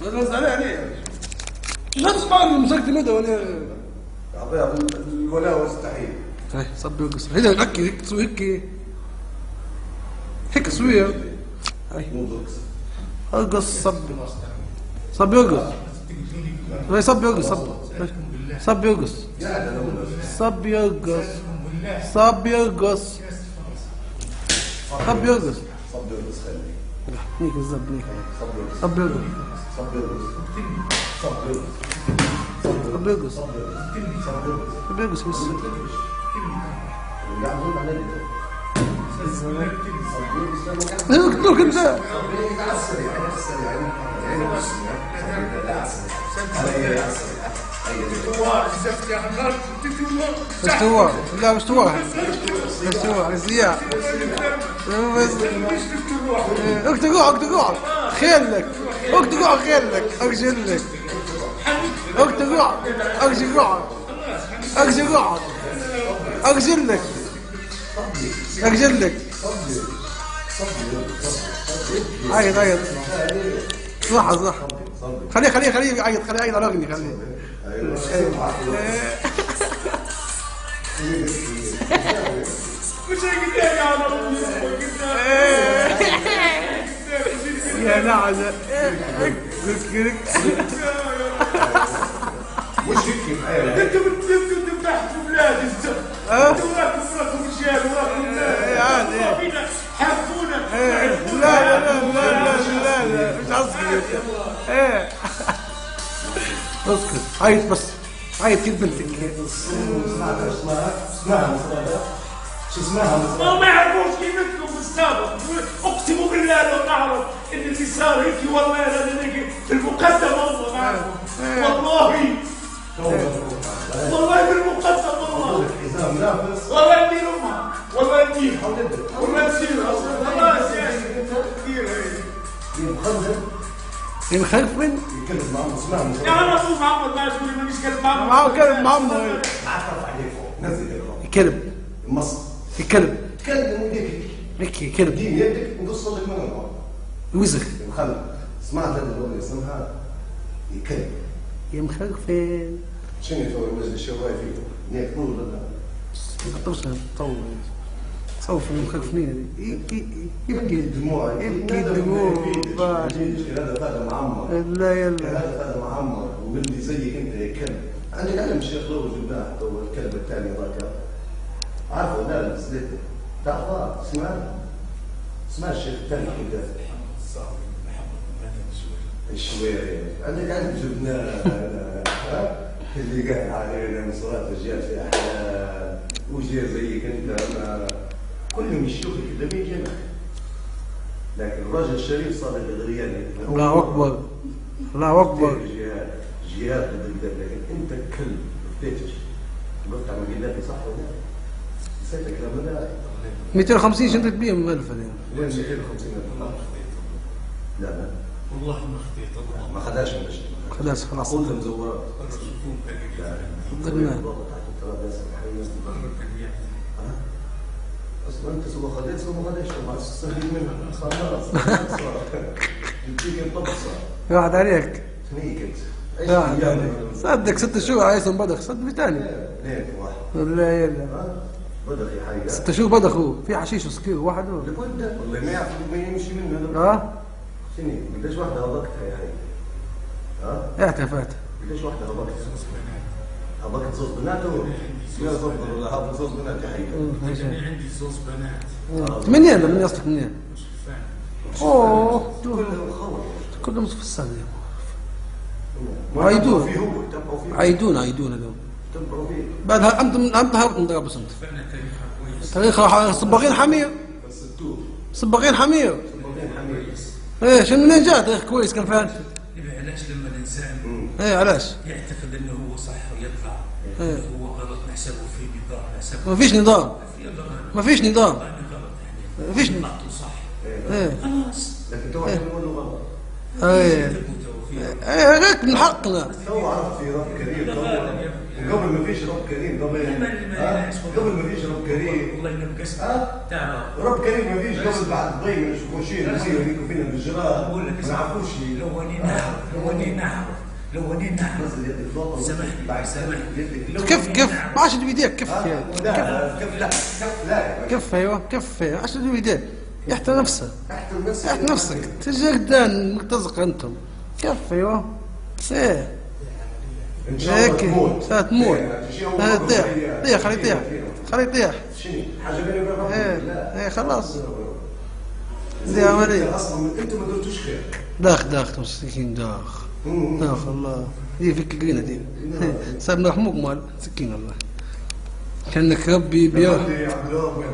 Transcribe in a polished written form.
غز عليه لا تسمع مسكت مدى ولا اعطيها الولاء والاستحيل. هاي صبي وقص هيدا هيك تسوي هيك سويه. هاي اقص صبي وقص هاي صبي وقص صبي وقص صبي وقص صبي وقص صبي وقص هيك الزب هيك صبي وقص صبي وقص صبي وقص بس اقتلك انت استوى لا استوى زياء اقتقع خيلك اقتقع خيلك اقجلك اقتقع اقجلك اقجلك عيط صح خليه يعيط على اغني خليه يا نعزة وش هيك انتوا بتلفوا تحت بلاد الزفت انتوا وراكم رجال وراكم عادي حبونا لا مش عصبي اسكت عيط بس عيط كيف بنتك اسمها شو اسمها؟ ما يعرفوش قيمتكم في السابق. اقسم بالله لو نعرف ان اللي صار هيك والله في المقدم والله ما اعرف والله في المقدم والله والله ندير امها والله ندير والله ندير والله كثير هي مخلف من؟ يتكلم مع عمه اسمها يا انا اخوي محمد ما تقول لي مانيش كلب محمد معه كلب معمه عارف عليه فوق نزل كلب مصر كلب كلب هيك كلب دين يدك نقص لك منهم وزخ مخلف سمعت هذا الاغنيه اسمها يكلب يا مخلفين شنو يسوي وزن الشواي فيه؟ هيك طول ولا يقطرش طول صوف المخلفين يبكي دموع يبكي دموع هذا معمر لا يلا هذا معمر وبنتي زيك انت يا كلب. عندك علم الشيخ لو جبناه تو الكلب الثاني ذاك عارفه لا لا سليته تعرفه اسمع الشيخ الثاني كذا الشويري عندك علم جبناه اللي قاعد علينا من صلاه الرجال في احلام وجير زيك انت كلهم الشيوخ الكلامية جمع لكن الرجل الشريف صار الغرياني الله اكبر الله اكبر جهاد لكن انت كلب فتش قلت على مجلاتي صح ولا لا؟ نسيت الكلام ده 250 شنطة بيها من الف وين 250 لا والله ما خطيت الله ما خداش من الشيء خلاص كلها مزورات ضربناه اصلا انت سوى خديت سوى ما خديتش ما تستفيد منها خلاص يجيك ينطبق صار قاعد عليك تنيك صدق 6 شهور عايز بدخ صدق ثاني ليه واحد لا يلا بدخ يا حي 6 شهور بدخ هو في حشيش وسكير واحد هو والله ما يمشي منه شنو قديش واحده هبطتها يا حي اعتفت قديش واحده هبطتها هبطت صوص بنات يا تفضل ولا هبط صوص بنات يا حي عندي صوص بنات منين من اصلك منين؟ اوه كلهم في السنه عيدون عيدون هذول بعدها انت هربت من درب سنت تاريخ صباغين حمير صباغين حمير ايه شنو منين جاء تاريخ كويس كان فهمت علاش لما الانسان ايه علاش يعتقد انه هو صح ويطلع هو غلط نحسبه في نظام نحسبه ما فيش نظام ما فيش نظام ما فيش نظام صح ايه خلاص لكن تو يقولوا غلط ايه هيك من حقنا تو عرفت في رب كبير قبل ما فيش رب كريم، قبل ما فيش رب كريم والله انه مقصر. تعرف رب كريم ما فيش قبل بعد ضي ما نشوفوا شيء نسيو هذيك فينا بالجراد بقول لك ما نعرفوش شيء. لو اني نعرف سامحني كف ما عادش بيديك كف لا كف ايوه كف عادش بيديك يحتى نفسك احترم نفسك تجي قدام مرتزق انتم كف ايوه ايه ان شاء الله تموت تموت طيح خليه يطيح شنو حاجه بيني وبين ربي؟ ايه خلاص دي عمليه اصلا انتم ما درتوش خير. داخ مسكين داخ الله دي فيك قرينه دي صار محموق مال سكين الله كانك ربي بيا عبد الله وين